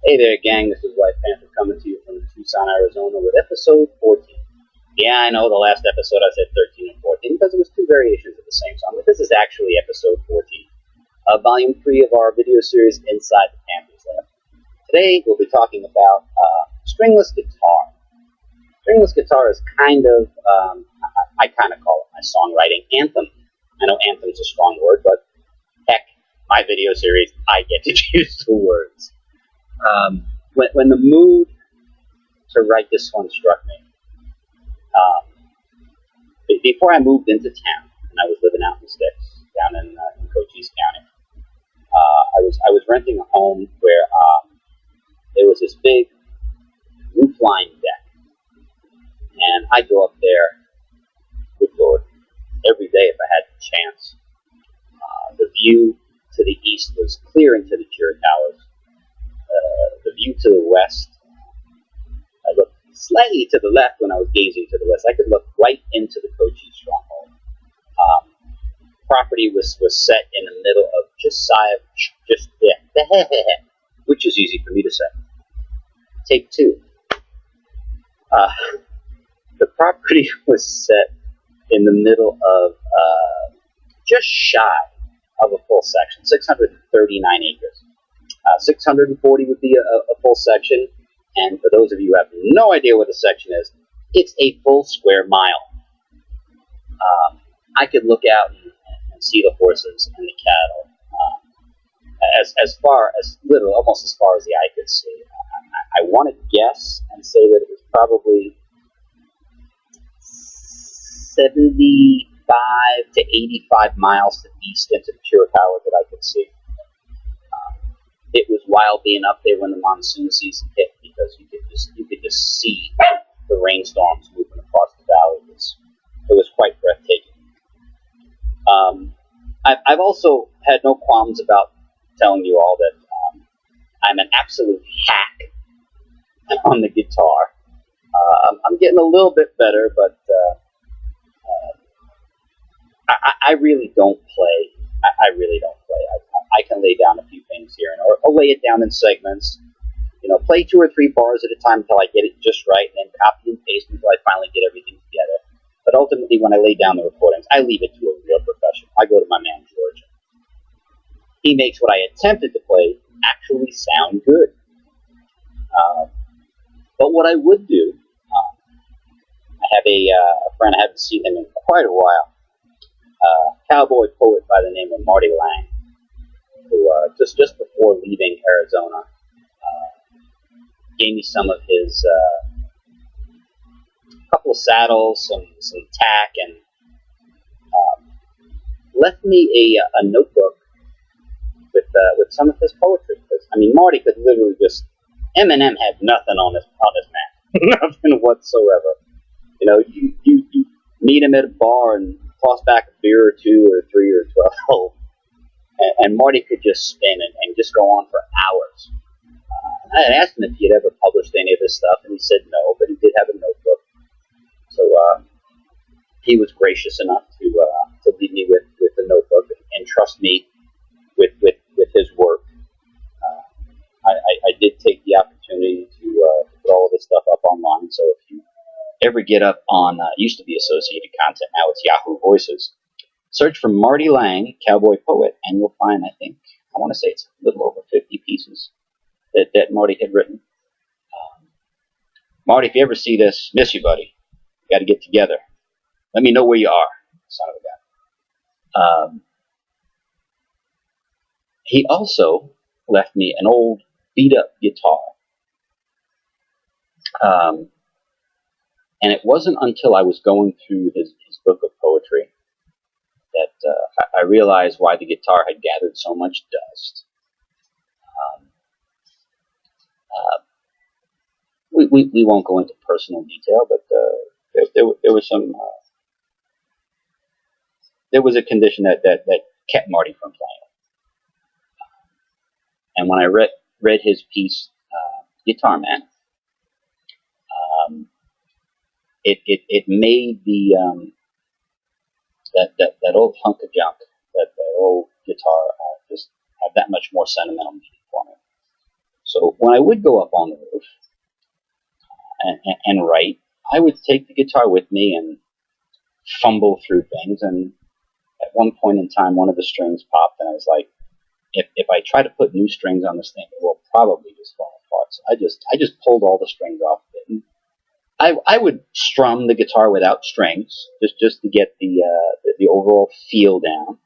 Hey there, gang. This is White Panther coming to you from Tucson, Arizona with episode 14. Yeah, I know the last episode I said 13 and 14 because it was two variations of the same song, but this is actually episode 14, volume 3 of our video series Inside the Panther's Lair. Today we'll be talking about stringless guitar. Stringless guitar is kind of, I kind of call it my songwriting anthem. I know anthem's a strong word, but heck, my video series, I get to choose the words. When the mood to write this one struck me, before I moved into town, and I was living out in the sticks down in Cochise County, I was renting a home where there was this big roof-line deck, and I'd go up there, good Lord, every day if I had the chance. The view to the east was clear into the Cheer Towers. The view to the west, I looked slightly to the left when I was gazing to the west. I could look right into the Cochise stronghold. Property was set in the middle of which is easy for me to say. Take two. The property was set in the middle of just shy of a full section, 639 acres. 640 would be a full section, and for those of you who have no idea what a section is, it's a full square mile. I could look out and see the horses and the cattle as far as literally almost as far as the eye could see. I want to guess and say that it was probably 75 to 85 miles to the east into the Cheer Tower that I could see. It was wild being up there when the monsoon season hit because you could just see the rainstorms moving across the valley. It was quite breathtaking. I've also had no qualms about telling you all that I'm an absolute hack on the guitar. I'm getting a little bit better, but I really don't play. I really don't play. I can lay down a few things here, or lay it down in segments. Play 2 or 3 bars at a time until I get it just right, and then copy and paste until I finally get everything together. But ultimately, when I lay down the recordings, I leave it to a real professional. I go to my man, George. He makes what I attempted to play actually sound good. But what I would do, I have a friend, I haven't seen him in quite a while, cowboy poet by the name of Marty Lang, who just before leaving Arizona gave me some of his couple of saddles, some tack, and left me a notebook with some of his poetry. Because Marty could literally just Eminem had nothing on his map, nothing whatsoever. You meet him at a bar and toss back a beer or 2 or 3 or 12. And Marty could just spin and just go on for hours. I had asked him if he had ever published any of his stuff, and he said no, but he did have a notebook. So he was gracious enough to leave me with the notebook and trust me with his work. I did take the opportunity to put all of this stuff up online, so if you ever get up on, used to be Associated Content, now it's Yahoo Voices, search for Marty Lang, Cowboy Poet, and you'll find, I want to say it's a little over 50 pieces that Marty had written. Marty, if you ever see this, miss you, buddy. You got to get together. Let me know where you are, son of a gun. He also left me an old beat-up guitar. And it wasn't until I was going through his book of poetry that I realized why the guitar had gathered so much dust. We won't go into personal detail, but there was some there was a condition that kept Marty from playing. And when I read his piece, Guitar Man, it made that old hunk of junk, that old guitar, just have that much more sentimental meaning for me. So So when I would go up on the roof and write, I would take the guitar with me and fumble through things. And at one point in time, one of the strings popped, and I was like, if I try to put new strings on this thing, it will probably just fall apart. So I just pulled all the strings off of it. And I would strum the guitar without strings, just to get the overall feel down.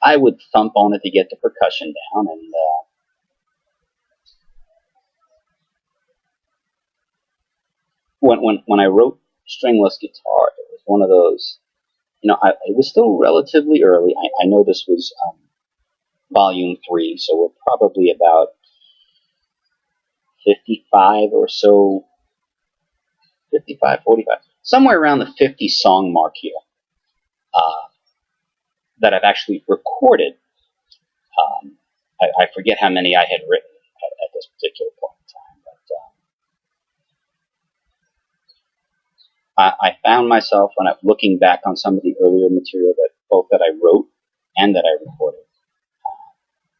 I would thump on it to get the percussion down, and when I wrote Stringless Guitar, it was one of those. It was still relatively early. I know this was volume 3, so we're probably about 55 or so, 55, 45, somewhere around the 50 song mark here that I've actually recorded. I forget how many I had written at this particular point in time, but I found myself, when I'm looking back on some of the earlier material that I wrote and that I recorded,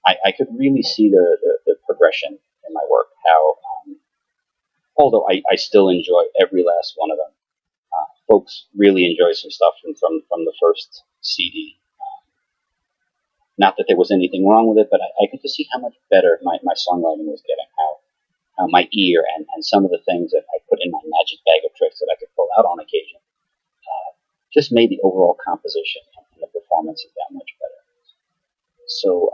I could really see the progression in my work, how, although I still enjoy every last one of them, folks really enjoy some stuff from the first CD. Not that there was anything wrong with it, but I could just see how much better my songwriting was getting, how my ear and some of the things that I put in my magic bag of tricks that I could pull out on occasion just made the overall composition and the performances that much better. So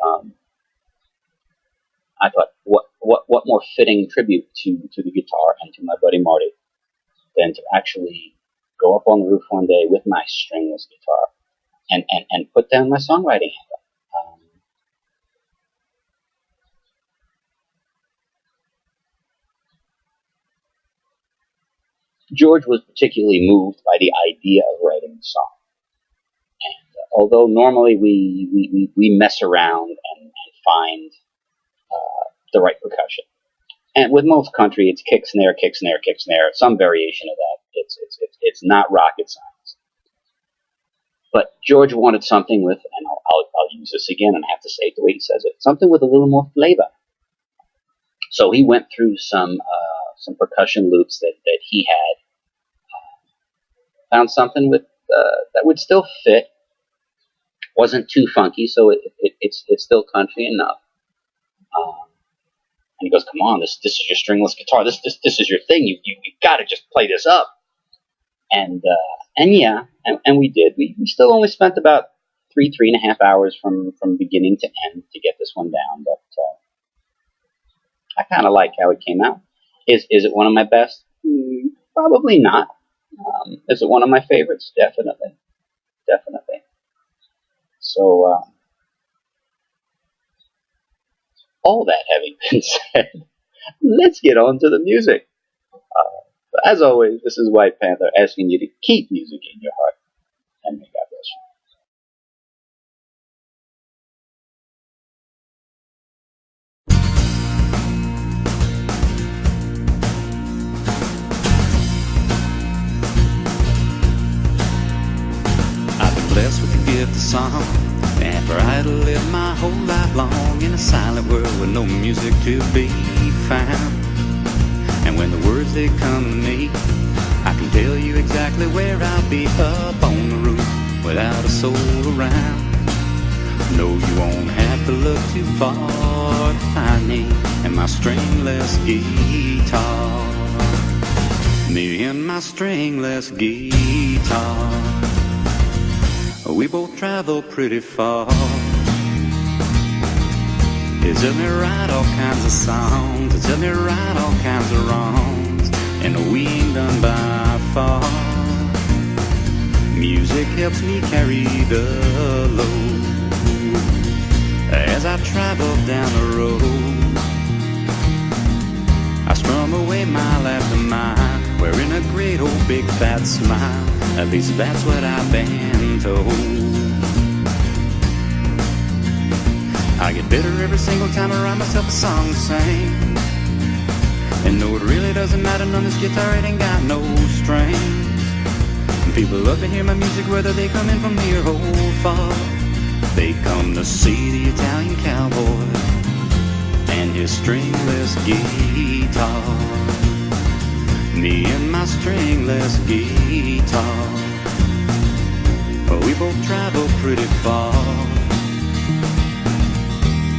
I thought, what more fitting tribute to the guitar and to my buddy Marty than to actually go up on the roof one day with my stringless guitar and put down my songwriting handle. George was particularly moved by the idea of writing the song. And although normally we mess around and find the right percussion, and with most country it's kick, snare, kick, snare, kick, snare, some variation of that. It's not rocket science. But George wanted something with, and I'll use this again, and I have to say it the way he says it, something with a little more flavor. So he went through some percussion loops that he had, found something with that would still fit, wasn't too funky, so it's still country enough. And he goes, "Come on, this is your stringless guitar. This is your thing. You got to just play this up." And yeah, and we did. We still only spent about 3.5 hours from beginning to end to get this one down, but I kind of like how it came out. Is it one of my best? Probably not. Is it one of my favorites? Definitely. So, all that having been said, let's get on to the music. As always, this is White Panther asking you to keep music in your heart, and may God bless you. Blessed with the gift of song, after I had lived my whole life long in a silent world with no music to be found. And when the words they come to me, I can tell you exactly where I'll be, up on the roof without a soul around. No, you won't have to look too far to find me and my stringless guitar. Me and my stringless guitar. We both travel pretty far. It took me right all kinds of songs, it took me right all kinds of wrongs, and we ain't done by far. Music helps me carry the load as I travel down the road. I strum away mile after mile, wearing a great old big fat smile. At least that's what I've been told. I get bitter every single time I write myself a song to sing. And no, it really doesn't matter, on this guitar it ain't got no strings. And people love to hear my music, whether they come in from near or far. They come to see the Italian cowboy and his stringless guitar. Me and my stringless guitar. We both travel pretty far.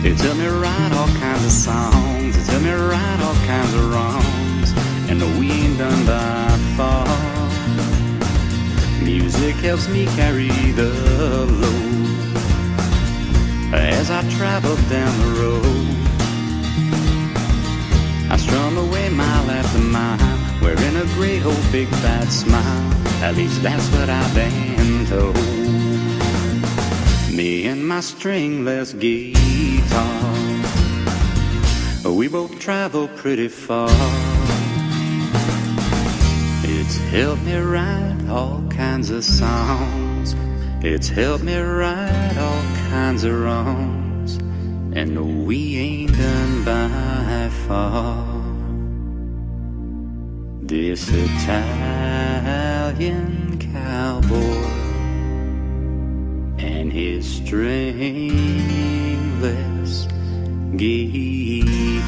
It tell me write all kinds of songs. It tell me write all kinds of wrongs. And we ain't done by far. Music helps me carry the load as I travel down the road. I strum away mile after mile, wearing a great old big fat smile. At least that's what I've been told. Me and my stringless guitar, we both travel pretty far. It's helped me write all kinds of songs. It's helped me right all kinds of wrongs. And we ain't done by far. This Italian cowboy and his stringless guitar.